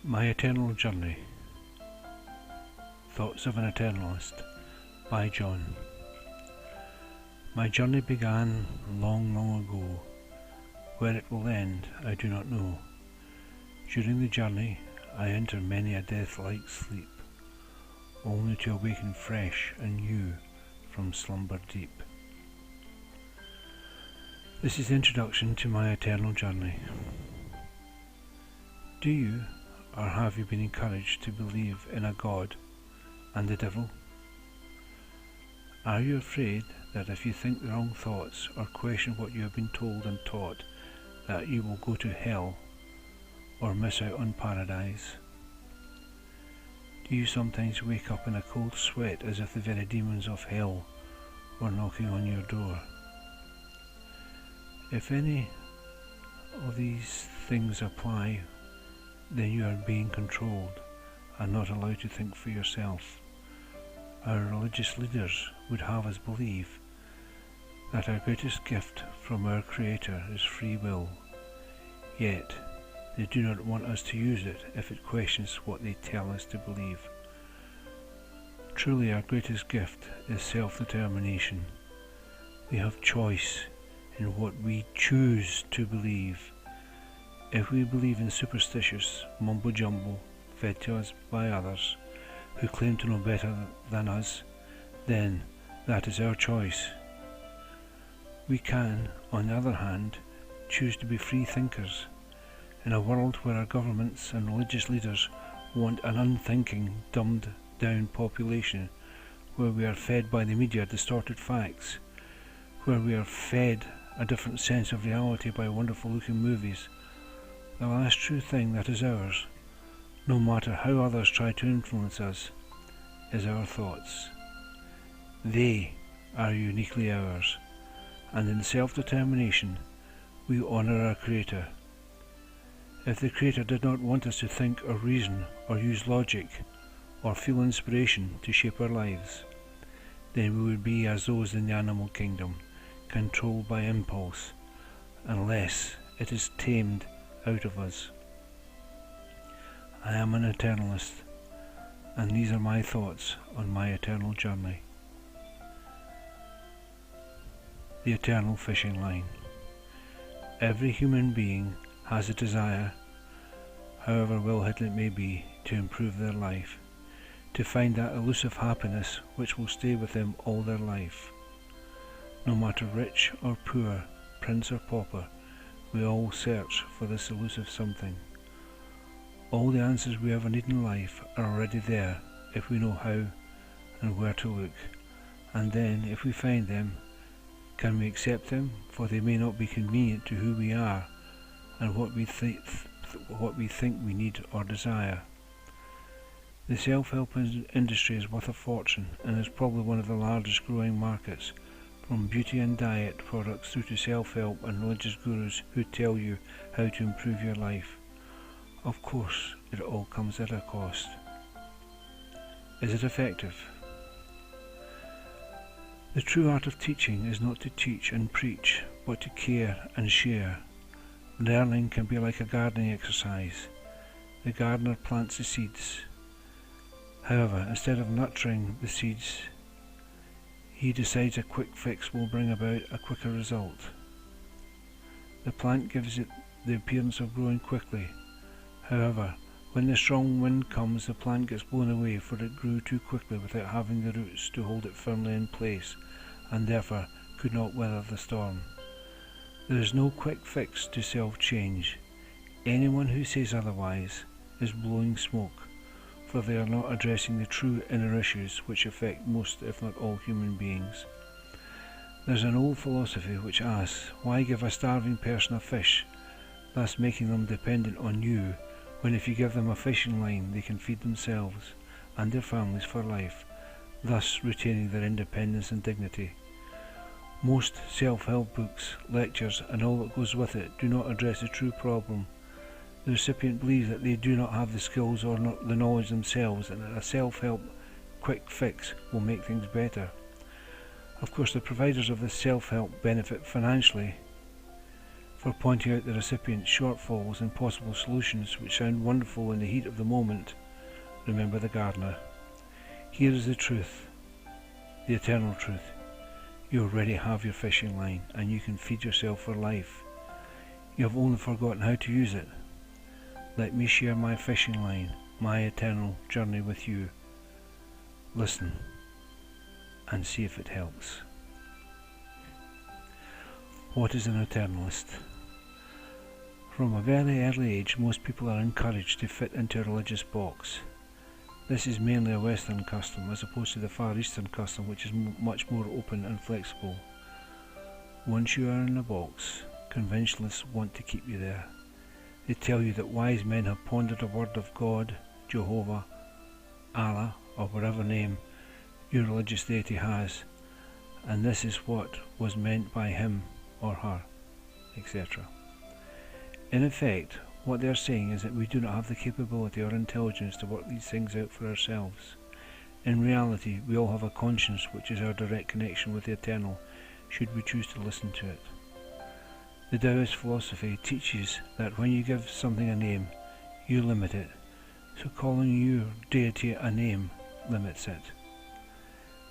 My Eternal Journey. Thoughts of an Eternalist by John. My journey began long, long ago. Where it will end, I do not know. During the journey, I enter many a death-like sleep, only to awaken fresh and new from slumber deep. This is the introduction to my eternal journey. Do you, or have you been encouraged to believe in a God and the devil? Are you afraid that if you think the wrong thoughts or question what you have been told and taught, that you will go to hell or miss out on paradise? Do you sometimes wake up in a cold sweat as if the very demons of hell were knocking on your door? If any of these things apply, then you are being controlled and not allowed to think for yourself. Our religious leaders would have us believe that our greatest gift from our Creator is free will, yet they do not want us to use it if it questions what they tell us to believe. Truly, our greatest gift is self-determination. We have choice in what we choose to believe. If we believe in superstitious mumbo-jumbo fed to us by others who claim to know better than us, then that is our choice. We can, on the other hand, choose to be free thinkers. In a world where our governments and religious leaders want an unthinking, dumbed-down population, where we are fed by the media distorted facts, where we are fed a different sense of reality by wonderful-looking movies, the last true thing that is ours, no matter how others try to influence us, is our thoughts. They are uniquely ours, and in self-determination we honour our Creator. If the Creator did not want us to think or reason or use logic or feel inspiration to shape our lives, then we would be as those in the animal kingdom, controlled by impulse, unless it is tamed out of us. I am an Eternalist, and these are my thoughts on my eternal journey. The eternal fishing line. Every human being has a desire, however well hidden it may be, to improve their life, to find that elusive happiness which will stay with them all their life. No matter rich or poor, prince or pauper, we all search for this elusive something. All the answers we ever need in life are already there if we know how and where to look, and then if we find them, can we accept them, for they may not be convenient to who we are and what we think we need or desire. The self-help industry is worth a fortune and is probably one of the largest growing markets, from beauty and diet products through to self-help and religious gurus who tell you how to improve your life. Of course, it all comes at a cost. Is it effective? The true art of teaching is not to teach and preach, but to care and share. Learning can be like a gardening exercise. The gardener plants the seeds. However, instead of nurturing the seeds, he decides a quick fix will bring about a quicker result. The plant gives it the appearance of growing quickly. However, when the strong wind comes, the plant gets blown away, for it grew too quickly without having the roots to hold it firmly in place, and therefore could not weather the storm. There is no quick fix to self-change. Anyone who says otherwise is blowing smoke, for they are not addressing the true inner issues which affect most, if not all, human beings. There's an old philosophy which asks, why give a starving person a fish, thus making them dependent on you, when if you give them a fishing line they can feed themselves and their families for life, thus retaining their independence and dignity. Most self-help books, lectures and all that goes with it do not address the true problem. The recipient believes that they do not have the skills or the knowledge themselves, and that a self-help quick fix will make things better. Of course, the providers of this self-help benefit financially for pointing out the recipient's shortfalls and possible solutions which sound wonderful in the heat of the moment, remember the gardener. Here is the truth, the eternal truth. You already have your fishing line, and you can feed yourself for life. You have only forgotten how to use it. Let me share my fishing line, my eternal journey with you. Listen, and see if it helps. What is an eternalist? From a very early age, most people are encouraged to fit into a religious box. This is mainly a Western custom, as opposed to the Far Eastern custom, which is much more open and flexible. Once you are in a box, conventionalists want to keep you there. They tell you that wise men have pondered a word of God, Jehovah, Allah, or whatever name your religious deity has, and this is what was meant by him or her, etc. In effect, what they are saying is that we do not have the capability or intelligence to work these things out for ourselves. In reality, we all have a conscience which is our direct connection with the eternal, should we choose to listen to it. The Taoist philosophy teaches that when you give something a name, you limit it, so calling your deity a name limits it.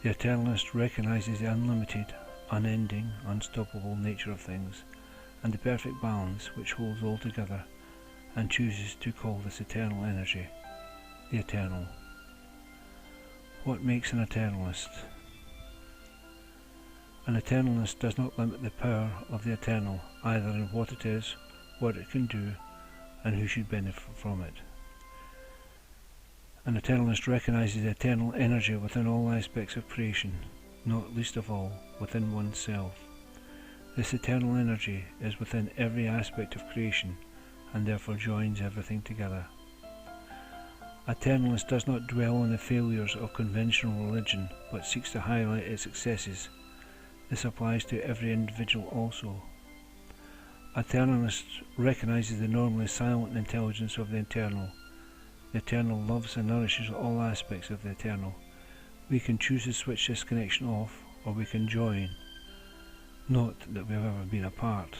The Eternalist recognizes the unlimited, unending, unstoppable nature of things, and the perfect balance which holds all together, and chooses to call this eternal energy the eternal. What makes an eternalist? An eternalist does not limit the power of the eternal, either in what it is, what it can do, and who should benefit from it. An eternalist recognizes the eternal energy within all aspects of creation, not least of all within oneself. This eternal energy is within every aspect of creation, and therefore joins everything together. A eternalist does not dwell on the failures of conventional religion, but seeks to highlight its successes. This applies to every individual also. A eternalist recognizes the normally silent intelligence of the eternal. The eternal loves and nourishes all aspects of the eternal. We can choose to switch this connection off, or we can join. Not that we have ever been apart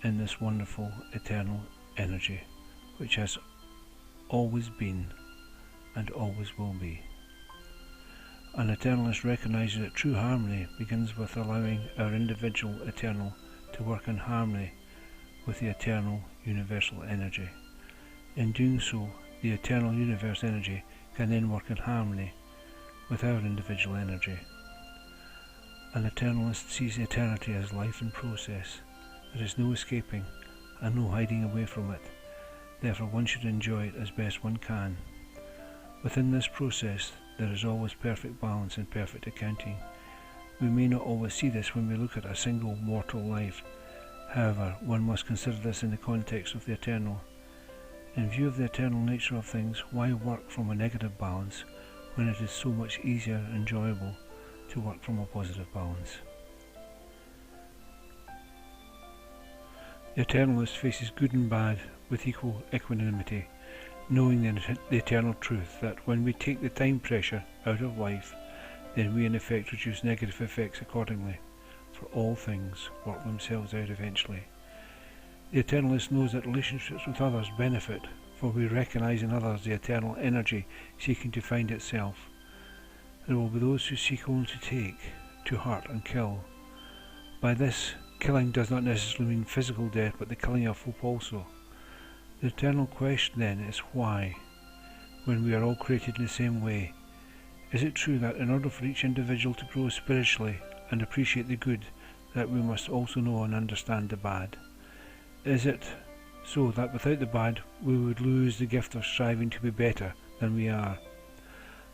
in this wonderful eternal energy, which has always been and always will be. An eternalist recognizes that true harmony begins with allowing our individual eternal to work in harmony with the eternal universal energy. In doing so, the eternal universe energy can then work in harmony with our individual energy. An eternalist sees eternity as life in process. There is no escaping and no hiding away from it. Therefore one should enjoy it as best one can. Within this process there is always perfect balance and perfect accounting. We may not always see this when we look at a single mortal life. However, one must consider this in the context of the eternal. In view of the eternal nature of things, why work from a negative balance when it is so much easier and enjoyable to work from a positive balance? The eternalist faces good and bad with equal equanimity, knowing the eternal truth that when we take the time pressure out of life, then we in effect reduce negative effects accordingly, for all things work themselves out eventually. The eternalist knows that relationships with others benefit, for we recognize in others the eternal energy seeking to find itself. There will be those who seek only to take, to hurt and kill. By this, killing does not necessarily mean physical death, but the killing of hope also. The eternal question then is why, when we are all created in the same way? Is it true that in order for each individual to grow spiritually and appreciate the good, that we must also know and understand the bad? Is it so that without the bad we would lose the gift of striving to be better than we are?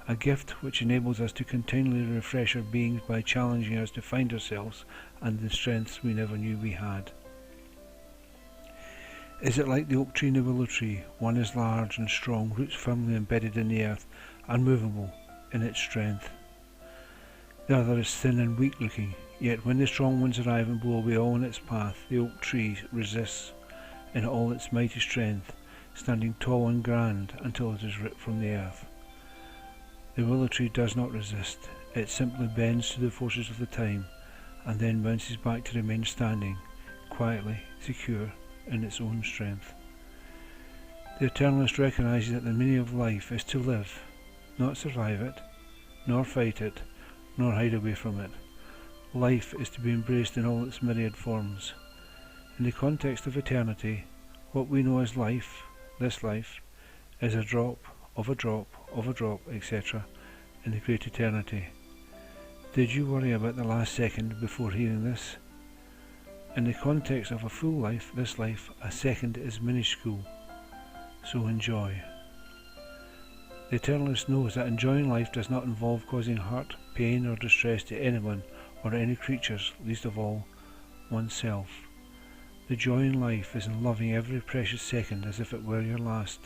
A gift which enables us to continually refresh our beings by challenging us to find ourselves and the strengths we never knew we had. Is it like the oak tree and the willow tree? One is large and strong, roots firmly embedded in the earth, unmovable in its strength. The other is thin and weak looking, yet when the strong winds arrive and blow away all in its path, the oak tree resists in all its mighty strength, standing tall and grand until it is ripped from the earth. The willow tree does not resist, it simply bends to the forces of the time, and then bounces back to remain standing, quietly, secure in its own strength. The Eternalist recognizes that the meaning of life is to live, not survive it, nor fight it, nor hide away from it. Life is to be embraced in all its myriad forms. In the context of eternity, what we know as life, this life, is a drop, of a drop, of a drop, etc. in the great eternity. Did you worry about the last second before hearing this? In the context of a full life, this life, a second is minuscule, so enjoy. The Eternalist knows that enjoying life does not involve causing hurt, pain or distress to anyone or any creatures, least of all, oneself. The joy in life is in loving every precious second as if it were your last,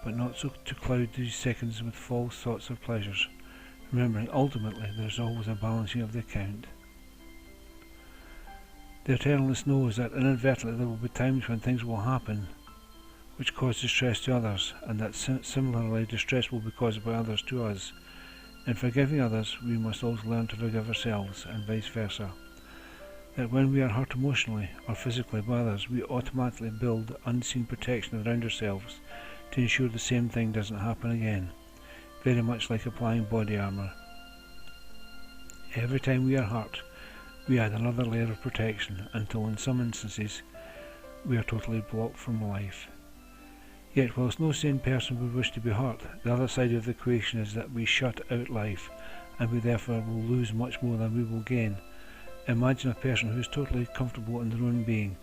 but not so to cloud these seconds with false thoughts of pleasures, remembering ultimately there is always a balancing of the account. The Eternalist knows that inadvertently there will be times when things will happen which cause distress to others, and that similarly distress will be caused by others to us. In forgiving others, we must also learn to forgive ourselves, and vice versa. That when we are hurt emotionally or physically by others, we automatically build unseen protection around ourselves to ensure the same thing doesn't happen again, very much like applying body armour. Every time we are hurt, we add another layer of protection until in some instances we are totally blocked from life. Yet whilst no sane person would wish to be hurt, the other side of the equation is that we shut out life, and we therefore will lose much more than we will gain. Imagine a person who is totally comfortable in their own being.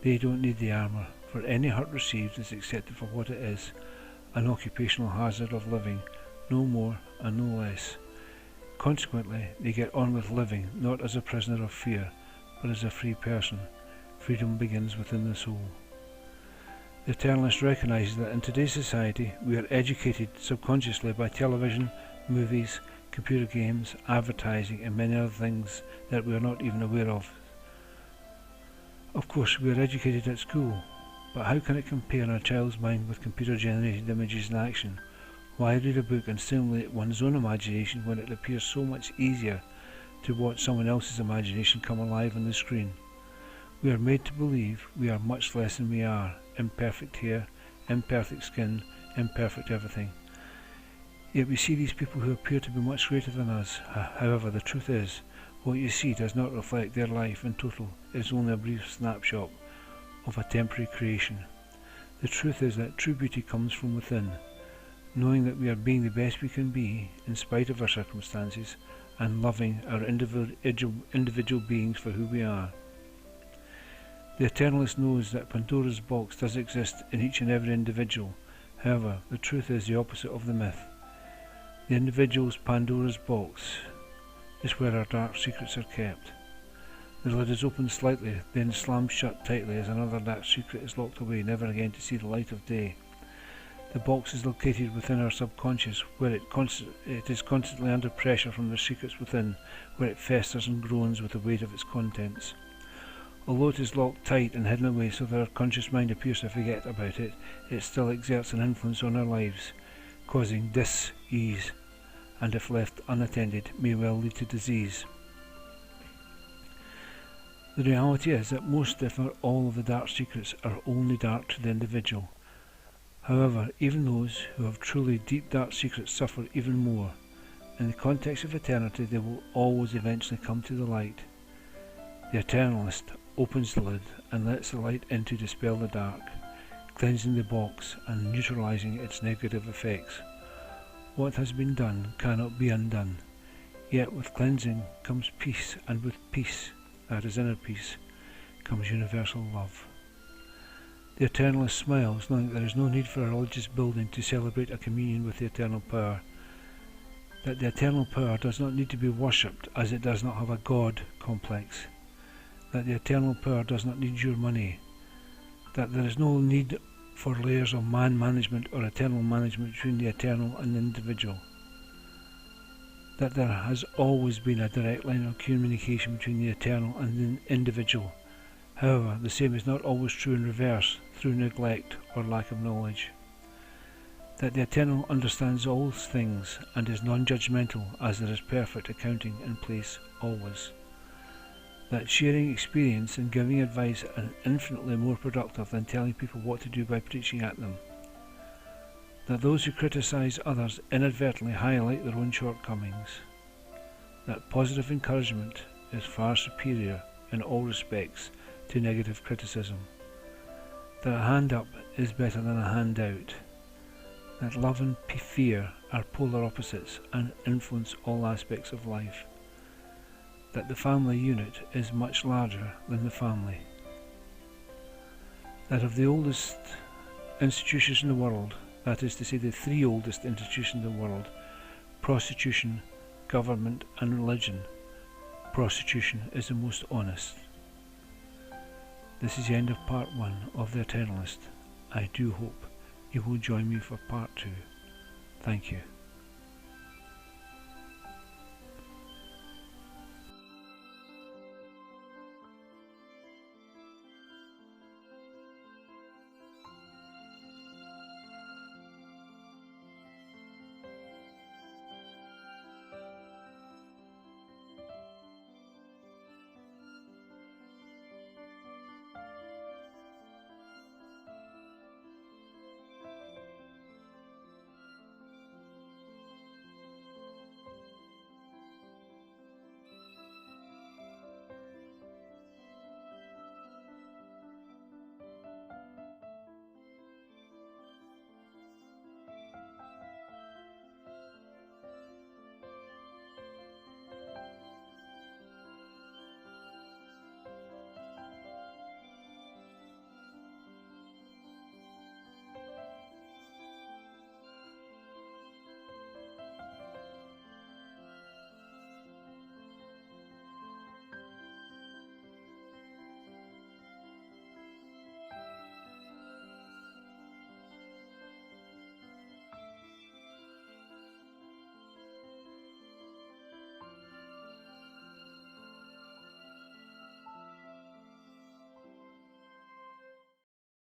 They don't need the armour, for any hurt received is accepted for what it is, an occupational hazard of living, no more and no less. Consequently, they get on with living, not as a prisoner of fear, but as a free person. Freedom begins within the soul. The Eternalist recognizes that in today's society we are educated subconsciously by television, movies, computer games, advertising and many other things that we are not even aware of. Of course, we are educated at school, but how can it compare in a child's mind with computer-generated images in action? Why read a book and stimulate one's own imagination when it appears so much easier to watch someone else's imagination come alive on the screen? We are made to believe we are much less than we are, imperfect hair, imperfect skin, imperfect everything. Yet we see these people who appear to be much greater than us. However, the truth is, what you see does not reflect their life in total. It is only a brief snapshot of a temporary creation. The truth is that true beauty comes from within, knowing that we are being the best we can be in spite of our circumstances, and loving our individual beings for who we are. The Eternalist knows that Pandora's box does exist in each and every individual. However, the truth is the opposite of the myth. The individual's Pandora's box is where our dark secrets are kept. The lid is opened slightly, then slammed shut tightly as another dark secret is locked away, never again to see the light of day. The box is located within our subconscious, where it is constantly under pressure from the secrets within, where it festers and groans with the weight of its contents. Although it is locked tight and hidden away so that our conscious mind appears to forget about it, it still exerts an influence on our lives, causing dis-ease, and if left unattended, may well lead to disease. The reality is that most, if not all, of the dark secrets are only dark to the individual. However, even those who have truly deep dark secrets suffer even more. In the context of eternity, they will always eventually come to the light. The Eternalist opens the lid and lets the light in to dispel the dark, cleansing the box and neutralizing its negative effects. What has been done cannot be undone, yet with cleansing comes peace, and with peace, that is inner peace, comes universal love. The Eternalist smiles, knowing that there is no need for a religious building to celebrate a communion with the eternal power, that the eternal power does not need to be worshipped as it does not have a God complex, that the eternal power does not need your money, that there is no need for layers of man management or eternal management between the eternal and the individual, that there has always been a direct line of communication between the eternal and the individual. However, the same is not always true in reverse, through neglect or lack of knowledge. That the eternal understands all things and is non-judgmental, as there is perfect accounting in place always. that sharing experience and giving advice are infinitely more productive than telling people what to do by preaching at them, that those who criticise others inadvertently highlight their own shortcomings, that positive encouragement is far superior in all respects to negative criticism, that a hand up is better than a hand out, that love and fear are polar opposites and influence all aspects of life, that the family unit is much larger than the family, that of the oldest institutions in the world, that is to say the three oldest institutions in the world, prostitution, government and religion, prostitution is the most honest. This is the end of part 1 of The Eternalist. I do hope you will join me for part 2. Thank you.